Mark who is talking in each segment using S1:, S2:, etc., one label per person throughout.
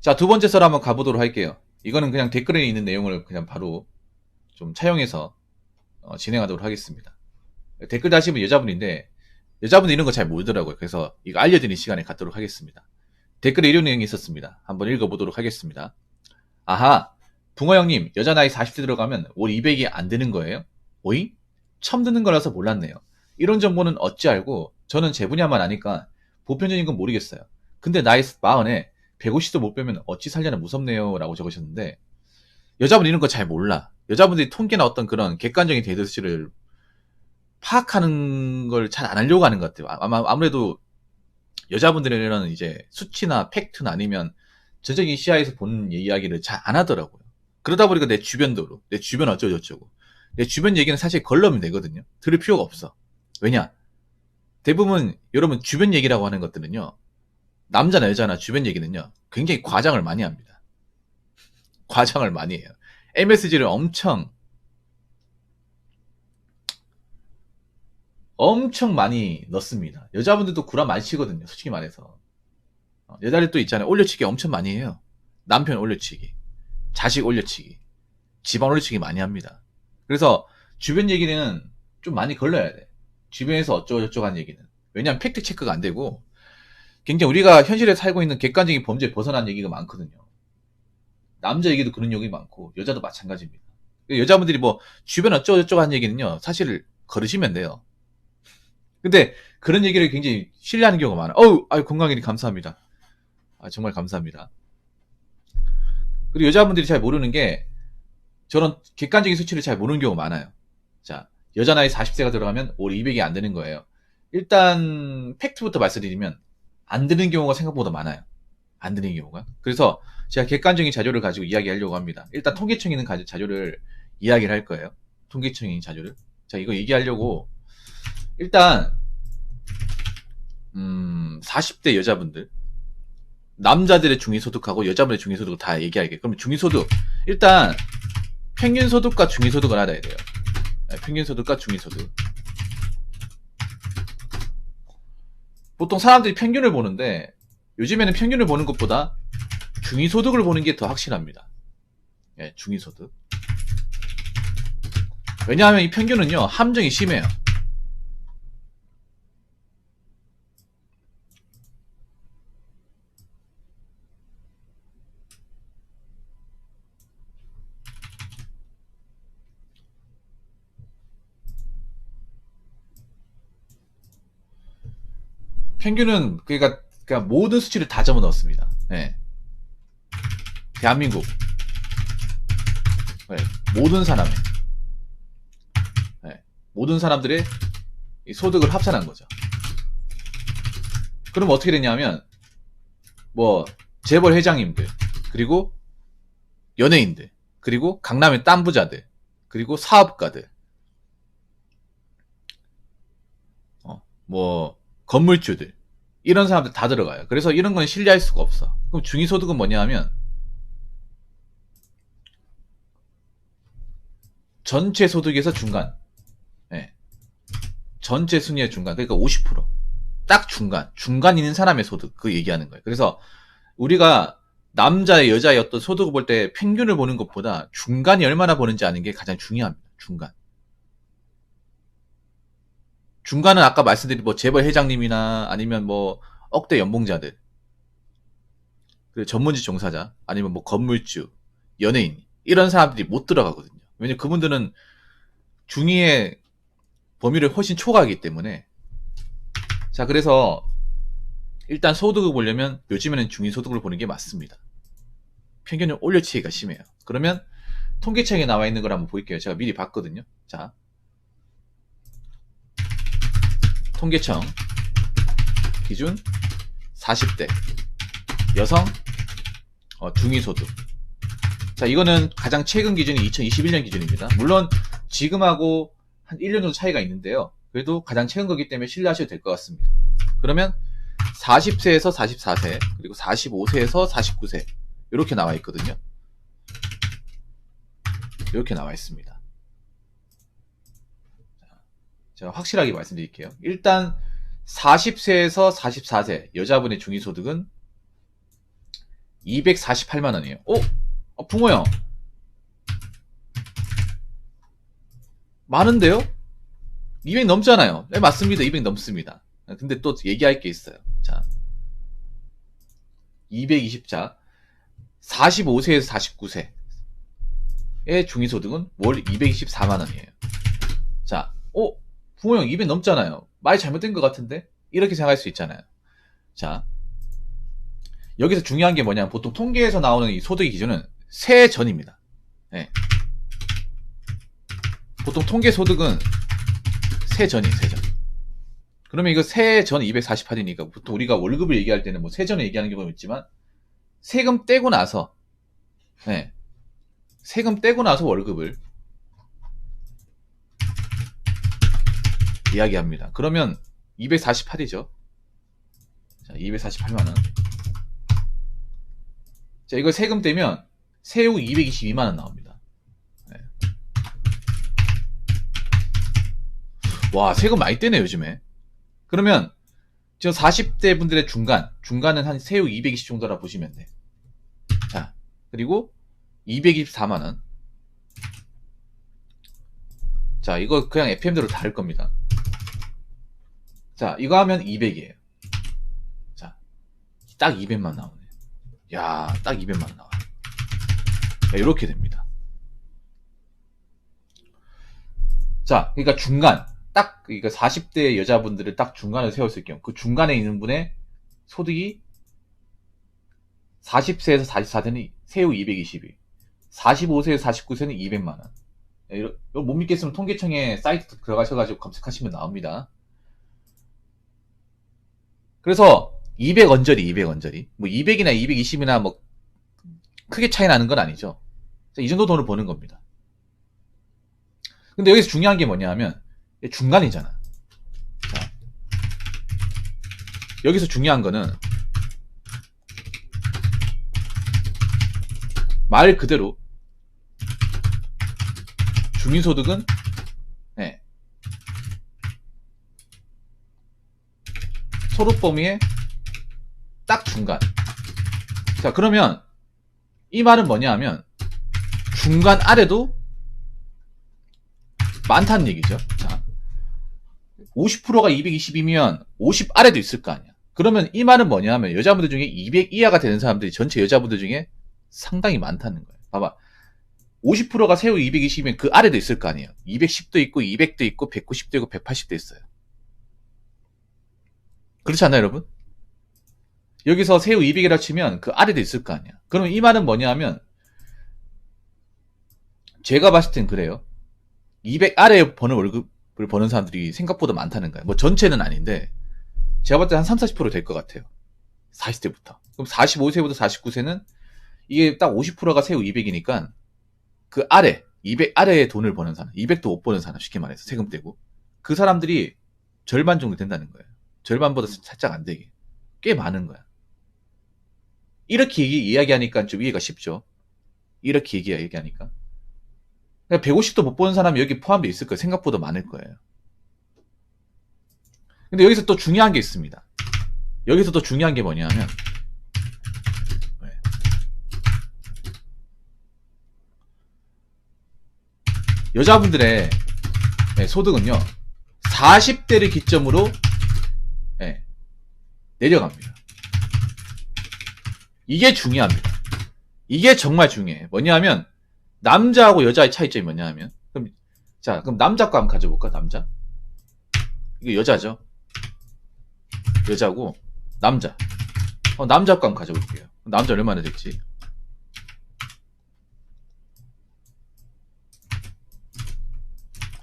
S1: 자, 두 번째 썰 한번 가보도록 할게요. 이거는 그냥 댓글에 있는 내용을 그냥 바로 좀 차용해서 진행하도록 하겠습니다. 댓글 다시면 여자분인데 여자분이 이런 거 잘 모르더라고요. 그래서 이거 알려드리는 시간에 갖도록 하겠습니다. 댓글에 이런 내용이 있었습니다. 한번 읽어보도록 하겠습니다. 아하, 붕어 형님, 여자 나이 40대 들어가면 월 200이 안 되는 거예요? 오잉? 처음 듣는 거라서 몰랐네요. 이런 정보는 어찌 알고 저는 제 분야만 아니까 보편적인 건 모르겠어요. 근데 나이 40에 150도 못 빼면 어찌 살려나 무섭네요. 라고 적으셨는데 여자분 이런 거 잘 몰라. 여자분들이 통계나 어떤 그런 객관적인 데이터를 파악하는 걸 잘 안 하려고 하는 것 같아요. 아무래도 여자분들은 이제 수치나 팩트나 아니면 전적인 시야에서 보는 이야기를 잘 안 하더라고요. 그러다 보니까 내 주변도로, 내 주변 어쩌고저쩌고. 내 주변 얘기는 사실 걸러면 되거든요. 들을 필요가 없어. 왜냐? 대부분 여러분 주변 얘기라고 하는 것들은요. 남자나 여자나 주변 얘기는요. 굉장히 과장을 많이 합니다. 과장을 많이 해요. MSG를 엄청 많이 넣습니다. 여자분들도 구라 많이 치거든요. 솔직히 말해서. 여자들 또 있잖아요. 올려치기 엄청 많이 해요. 남편 올려치기, 자식 올려치기, 집안 올려치기 많이 합니다. 그래서 주변 얘기는 좀 많이 걸러야 돼. 주변에서 어쩌고저쩌고 하는 얘기는. 왜냐하면 팩트 체크가 안 되고 굉장히 우리가 현실에 살고 있는 객관적인 범죄에 벗어난 얘기가 많거든요. 남자 얘기도 그런 얘기 많고 여자도 마찬가지입니다. 여자분들이 뭐 주변 어쩌고저쩌고 하는 얘기는요. 사실 걸으시면 돼요. 근데 그런 얘기를 굉장히 신뢰하는 경우가 많아. 어우, 아유, 건강이니 감사합니다. 아, 정말 감사합니다. 그리고 여자분들이 잘 모르는 게 저런 객관적인 수치를 잘 모르는 경우가 많아요. 자, 여자 나이 40세가 들어가면 올 200이 안 되는 거예요. 일단 팩트부터 말씀드리면 안 되는 경우가 생각보다 많아요. 안 되는 경우가. 그래서 제가 객관적인 자료를 가지고 이야기하려고 합니다. 일단 통계청 있는 자료를 이야기를 할 거예요. 통계청 있는 자료를. 자, 이거 얘기하려고 일단 40대 여자분들 남자들의 중위소득하고 여자분의 중위소득을 다 얘기할게요. 그럼 중위소득 일단 평균소득과 중위소득을 알아야 돼요. 평균소득과 중위소득. 보통 사람들이 평균을 보는데 요즘에는 평균을 보는 것보다 중위소득을 보는 게 더 확실합니다. 예, 중위소득. 왜냐하면 이 평균은요 함정이 심해요. 평균은 그러니까 모든 수치를 다 집어 넣었습니다. 예. 대한민국 예. 모든 사람의 예. 모든 사람들의 소득을 합산한 거죠. 그럼 어떻게 되냐면 뭐 재벌 회장님들 그리고 연예인들 그리고 강남의 땀부자들 그리고 사업가들 뭐 건물주들 이런 사람들 다 들어가요. 그래서 이런 건 신뢰할 수가 없어. 그럼 중위소득은 뭐냐 하면 전체 소득에서 중간 예. 전체 순위의 중간 그러니까 50%딱 중간 있는 사람의 소득 그 얘기하는 거예요. 그래서 우리가 남자의 여자의 어떤 소득을 볼 때 평균을 보는 것보다 중간이 얼마나 버는지 아는 게 가장 중요합니다. 중간은 아까 말씀드린 뭐 재벌 회장님이나 아니면 뭐 억대 연봉자들, 그 전문직 종사자, 아니면 뭐 건물주, 연예인 이런 사람들이 못 들어가거든요. 왜냐면 그분들은 중위의 범위를 훨씬 초과하기 때문에. 자, 그래서 일단 소득을 보려면 요즘에는 중위 소득을 보는 게 맞습니다. 평균을 올려치기가 심해요. 그러면 통계청에 나와 있는 걸 한번 볼게요. 제가 미리 봤거든요. 자, 통계청 기준 40대 여성 중위소득. 자, 이거는 가장 최근 기준이 2021년 기준입니다. 물론 지금하고 한 1년 정도 차이가 있는데요. 그래도 가장 최근 거기 때문에 신뢰하셔도 될 것 같습니다. 그러면 40세에서 44세 그리고 45세에서 49세 이렇게 나와 있거든요. 이렇게 나와 있습니다. 제가 확실하게 말씀드릴게요. 일단 40세에서 44세 여자분의 중위소득은 248만 원이에요. 붕어 형. 많은데요? 200 넘잖아요. 네, 맞습니다. 200 넘습니다. 근데 또 얘기할 게 있어요. 자, 220자. 45세에서 49세의 중위소득은 월 224만 원이에요. 자, 붕어 형 200 넘잖아요. 말이 잘못된 것 같은데? 이렇게 생각할 수 있잖아요. 자, 여기서 중요한 게 뭐냐면 보통 통계에서 나오는 이 소득의 기준은 세전입니다. 네. 보통 통계 소득은 세전이에요, 세전. 그러면 이거 세전 248이니까 보통 우리가 월급을 얘기할 때는 뭐 세전을 얘기하는 경우도 있지만 세금 떼고 나서, 네. 세금 떼고 나서 월급을 이야기합니다. 그러면 248이죠. 자, 248만원. 자, 이거 세금 떼면 세후 222만원 나옵니다. 네. 와, 세금 많이 떼네, 요즘에. 그러면 지금 40대 분들의 중간은 한 세후 220 정도라 보시면 돼. 자, 그리고 224만원. 자, 이거 그냥 FM대로 다 할 겁니다. 자, 이거 하면 200이에요. 자, 딱 200만 나오네. 야, 딱 200만 나와. 자, 이렇게 됩니다. 자, 그러니까 중간. 딱, 그러니까 40대 여자분들을 딱 중간에 세웠을 경우, 그 중간에 있는 분의 소득이 40세에서 44세는 세후 220이, 45세에서 49세는 200만원. 이거 못 믿겠으면 통계청에 사이트 들어가셔가지고 검색하시면 나옵니다. 그래서 200 언저리, 200 언저리. 뭐 200이나 220이나 뭐 크게 차이 나는 건 아니죠. 이 정도 돈을 버는 겁니다. 근데 여기서 중요한 게 뭐냐 하면 중간이잖아. 자, 여기서 중요한 거는 말 그대로 중위소득은 네, 소득 범위의 딱 중간. 자, 그러면 이 말은 뭐냐 하면 중간 아래도 많다는 얘기죠. 자, 50%가 220이면 50 아래도 있을 거 아니야. 그러면 이 말은 뭐냐 하면 여자분들 중에 200 이하가 되는 사람들이 전체 여자분들 중에 상당히 많다는 거예요. 봐봐. 50%가 세후 220이면 그 아래도 있을 거 아니에요. 210도 있고 200도 있고 190도 있고 180도 있어요. 그렇지 않나요, 여러분? 여기서 세후 200이라 치면 그 아래도 있을 거 아니야. 그러면 이 말은 뭐냐 하면 제가 봤을 땐 그래요. 200 아래에 버는 월급을 버는 사람들이 생각보다 많다는 거예요. 뭐 전체는 아닌데 제가 봤을 때 한 30-40% 될 것 같아요. 40대부터. 그럼 45세부터 49세는 이게 딱 50%가 세후 200이니까 그 아래 200 아래에 돈을 버는 사람, 200도 못 버는 사람, 쉽게 말해서 세금 떼고 그 사람들이 절반 정도 된다는 거예요. 절반보다 살짝 안 되게. 꽤 많은 거야. 이렇게 이야기하니까 좀 이해가 쉽죠. 이렇게 얘기하니까 150도 못 버는 사람이 여기 포함되어 있을 거예요. 생각보다 많을 거예요. 근데 여기서 또 중요한 게 있습니다. 여기서 또 중요한 게 뭐냐면 여자분들의 소득은요 40대를 기점으로 내려갑니다. 이게 중요합니다. 이게 정말 중요해요. 뭐냐면 남자하고 여자의 차이점이 뭐냐면 그럼 남자 거 한번 가져볼까? 남자 이게 여자죠. 여자고 남자 남자 거 한번 가져볼게요. 남자 얼마나 될지.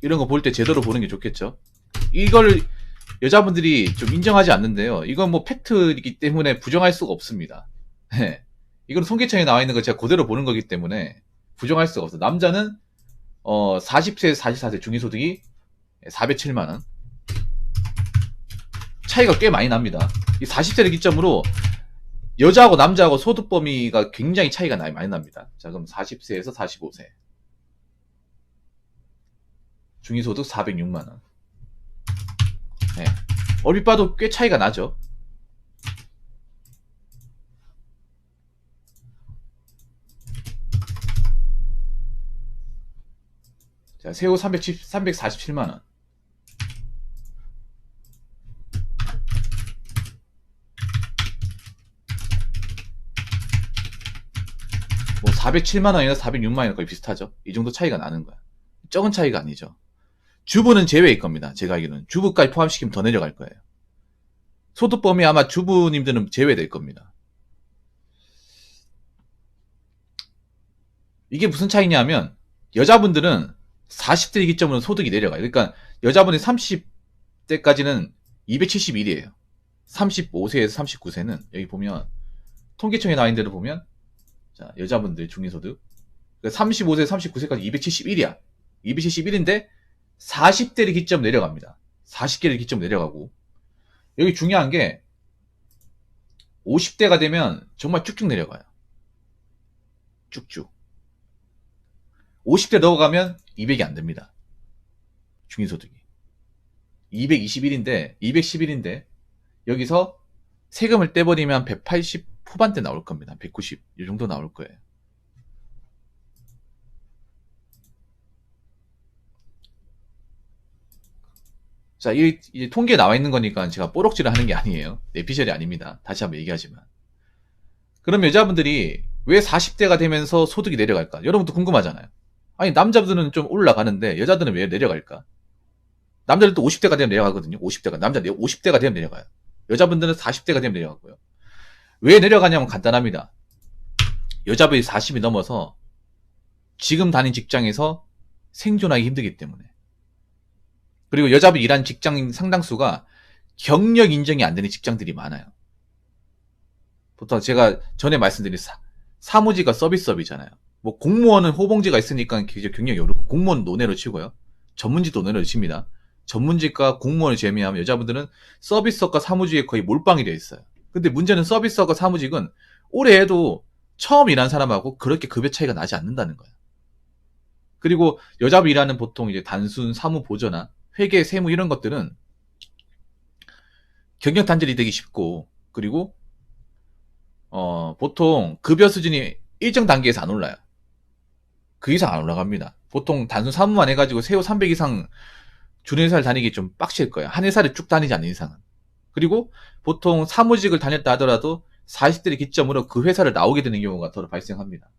S1: 이런 거 볼 때 제대로 보는 게 좋겠죠. 이걸 여자분들이 좀 인정하지 않는데요. 이건 뭐 팩트이기 때문에 부정할 수가 없습니다. 네. 이건 통계청에 나와 있는 거 제가 그대로 보는 거기 때문에 부정할 수가 없어요. 남자는 40세에서 44세 중위소득이 407만원. 차이가 꽤 많이 납니다. 이 40세를 기점으로 여자하고 남자하고 소득 범위가 굉장히 차이가 많이 납니다. 자, 그럼 40세에서 45세. 중위소득 406만원. 네. 얼핏 봐도 꽤 차이가 나죠. 자, 새우 347만원. 뭐 407만원이나 406만원이나 거의 비슷하죠. 이 정도 차이가 나는 거야. 적은 차이가 아니죠. 주부는 제외일 겁니다. 제가 알기로는. 주부까지 포함시키면 더 내려갈 거예요. 소득 범위 아마 주부님들은 제외될 겁니다. 이게 무슨 차이냐면 여자분들은 40대 기점으로 소득이 내려가요. 그러니까 여자분이 30대까지는 271이에요. 35세에서 39세는 여기 보면 통계청에 나와 있는 대로 보면 자, 여자분들 중위소득 35세 39세까지 271이야. 271인데 40대를 기점 내려갑니다. 40개를 기점 내려가고 여기 중요한 게 50대가 되면 정말 쭉쭉 내려가요. 쭉쭉. 50대 넘어가면 200이 안 됩니다. 중위소득이. 211인데 여기서 세금을 떼버리면 180 후반대 나올 겁니다. 190 이 정도 나올 거예요. 자, 이 통계에 나와 있는 거니까 제가 뽀록질을 하는 게 아니에요. 내피셜이 아닙니다. 다시 한번 얘기하지만. 그럼 여자분들이 왜 40대가 되면서 소득이 내려갈까? 여러분도 궁금하잖아요. 아니, 남자들은 좀 올라가는데 여자들은 왜 내려갈까? 남자들도 50대가 되면 내려가거든요. 50대가. 남자 50대가 되면 내려가요. 여자분들은 40대가 되면 내려가고요. 왜 내려가냐면 간단합니다. 여자분이 40이 넘어서 지금 다닌 직장에서 생존하기 힘들기 때문에. 그리고 여자분이 일하는 직장 상당수가 경력 인정이 안 되는 직장들이 많아요. 보통 제가 전에 말씀드린 사무직과 서비스업이잖아요. 뭐 공무원은 호봉제가 있으니까 경력이 어렵고 공무원 논외로 치고요. 전문직 논외로 칩니다. 전문직과 공무원을 제외하면 여자분들은 서비스업과 사무직에 거의 몰빵이 되어 있어요. 근데 문제는 서비스업과 사무직은 오래 해도 처음 일한 사람하고 그렇게 급여 차이가 나지 않는다는 거예요. 그리고 여자분 일하는 보통 이제 단순 사무 보조나 회계, 세무 이런 것들은 경력 단절이 되기 쉽고 그리고 보통 급여 수준이 일정 단계에서 안 올라요. 그 이상 안 올라갑니다. 보통 단순 사무만 해가지고 세후 300 이상 주는 회사를 다니기 좀 빡칠 거예요. 한 회사를 쭉 다니지 않는 이상은. 그리고 보통 사무직을 다녔다 하더라도 40대를 기점으로 그 회사를 나오게 되는 경우가 더 발생합니다.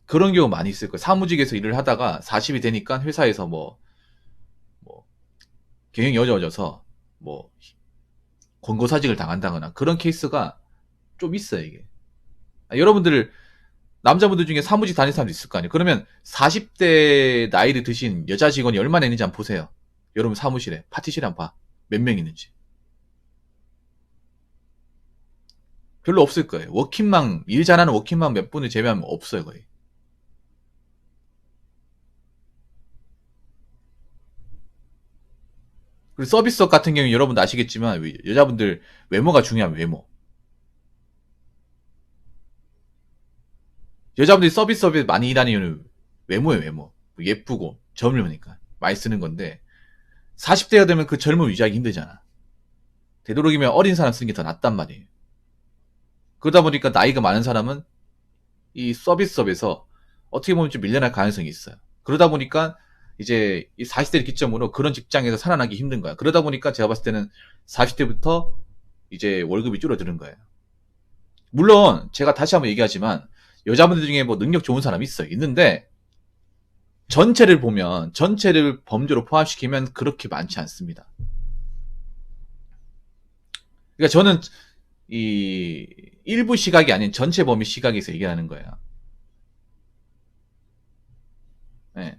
S1: 그런 경우 많이 있을 거예요. 사무직에서 일을 하다가 40이 되니까 회사에서 뭐 경영이 어려워져서 뭐 권고사직을 당한다거나 그런 케이스가 좀 있어요, 이게. 여러분들 남자분들 중에 사무직 다니는 사람도 있을 거 아니에요. 그러면 40대 나이를 드신 여자 직원이 얼마나 있는지 한번 보세요. 여러분 사무실에, 파티실에 한번 봐. 몇 명 있는지. 별로 없을 거예요. 워킹맘, 일 잘하는 워킹맘 몇 분을 제외하면 없어요, 거의. 그리고 서비스업 같은 경우는 여러분도 아시겠지만 여자분들 외모가 중요한 외모. 여자분들이 서비스업에 많이 일하는 이유는 외모예요, 외모. 예쁘고 젊으니까 많이 쓰는 건데 40대가 되면 그 젊음 유지하기 힘들잖아. 되도록이면 어린 사람 쓰는 게 더 낫단 말이에요. 그러다 보니까 나이가 많은 사람은 이 서비스업에서 어떻게 보면 좀 밀려날 가능성이 있어요. 그러다 보니까 이제 이 40대를 기점으로 그런 직장에서 살아나기 힘든 거야. 그러다 보니까 제가 봤을 때는 40대부터 이제 월급이 줄어드는 거예요. 물론 제가 다시 한번 얘기하지만 여자분들 중에 뭐 능력 좋은 사람이 있어요. 있는데 전체를 보면 전체를 범주로 포함시키면 그렇게 많지 않습니다. 그러니까 저는 이 일부 시각이 아닌 전체 범위 시각에서 얘기하는 거예요. 네.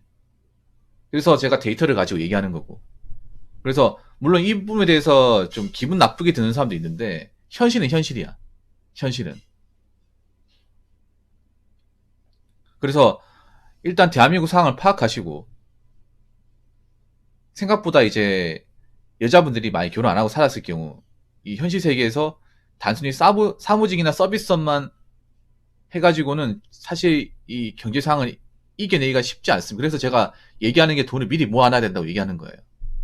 S1: 그래서 제가 데이터를 가지고 얘기하는 거고. 그래서 물론 이 부분에 대해서 좀 기분 나쁘게 드는 사람도 있는데 현실은 현실이야. 현실은. 그래서 일단 대한민국 상황을 파악하시고 생각보다 이제 여자분들이 많이 결혼 안 하고 살았을 경우 이 현실 세계에서 단순히 사무직이나 서비스업만 해가지고는 사실 이 경제 상황을 이겨내기가 쉽지 않습니다. 그래서 제가 얘기하는 게 돈을 미리 모아놔야 된다고 얘기하는 거예요.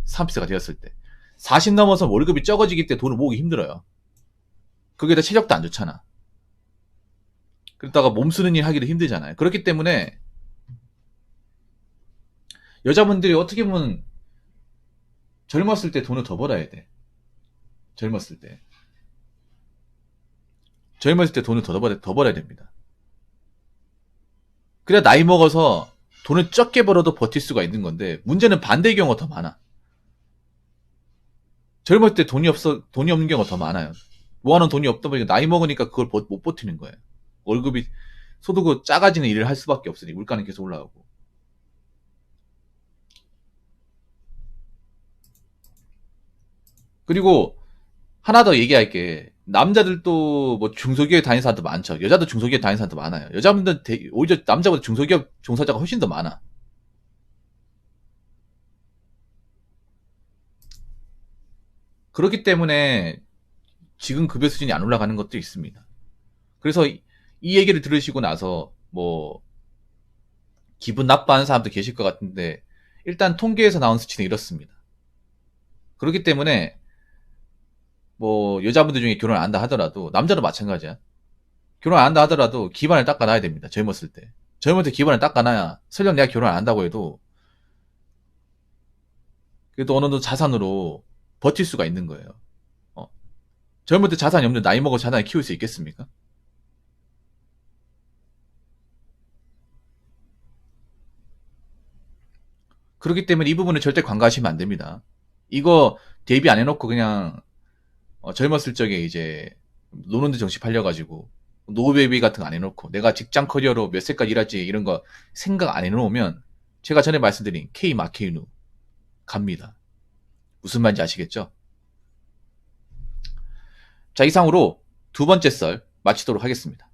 S1: 30세가 되었을 때. 40 넘어서 월급이 적어지기 때문에 돈을 모으기 힘들어요. 거기에다 체력도 안 좋잖아. 그러다가 몸 쓰는 일 하기도 힘들잖아요. 그렇기 때문에 여자분들이 어떻게 보면 젊었을 때 돈을 더 벌어야 돼. 젊었을 때. 젊었을 때 돈을 더 벌어야 됩니다. 그래야 나이 먹어서 돈을 적게 벌어도 버틸 수가 있는 건데, 문제는 반대의 경우가 더 많아. 젊을 때 돈이 없는 경우가 더 많아요. 모아놓은 돈이 없다 보니까 나이 먹으니까 그걸 못 버티는 거예요. 월급이, 소득이 작아지는 일을 할 수밖에 없으니, 물가는 계속 올라가고. 그리고, 하나 더 얘기할게. 남자들도 뭐 중소기업 다니는 사람도 많죠. 여자도 중소기업 다니는 사람도 많아요. 여자분들 오히려 남자보다 중소기업 종사자가 훨씬 더 많아. 그렇기 때문에 지금 급여 수준이 안 올라가는 것도 있습니다. 그래서 이 얘기를 들으시고 나서 뭐 기분 나빠하는 사람도 계실 것 같은데, 일단 통계에서 나온 수치는 이렇습니다. 그렇기 때문에 뭐 여자분들 중에 결혼 안 한다 하더라도, 남자도 마찬가지야. 결혼 안 한다 하더라도 기반을 닦아놔야 됩니다. 젊었을 때. 젊을 때 기반을 닦아놔야 설령 내가 결혼 안 한다고 해도 그래도 어느 정도 자산으로 버틸 수가 있는 거예요. 어. 젊을 때 자산이 없는데 나이 먹어 자산을 키울 수 있겠습니까? 그렇기 때문에 이 부분을 절대 간과하시면 안 됩니다. 이거 대비 안 해놓고 그냥 젊었을 적에 이제 노는데 정신 팔려가지고 노베이비 같은 거 안 해놓고 내가 직장 커리어로 몇 세까지 일할지 이런 거 생각 안 해놓으면 제가 전에 말씀드린 K 마케이누 갑니다. 무슨 말인지 아시겠죠? 자, 이상으로 두 번째 썰 마치도록 하겠습니다.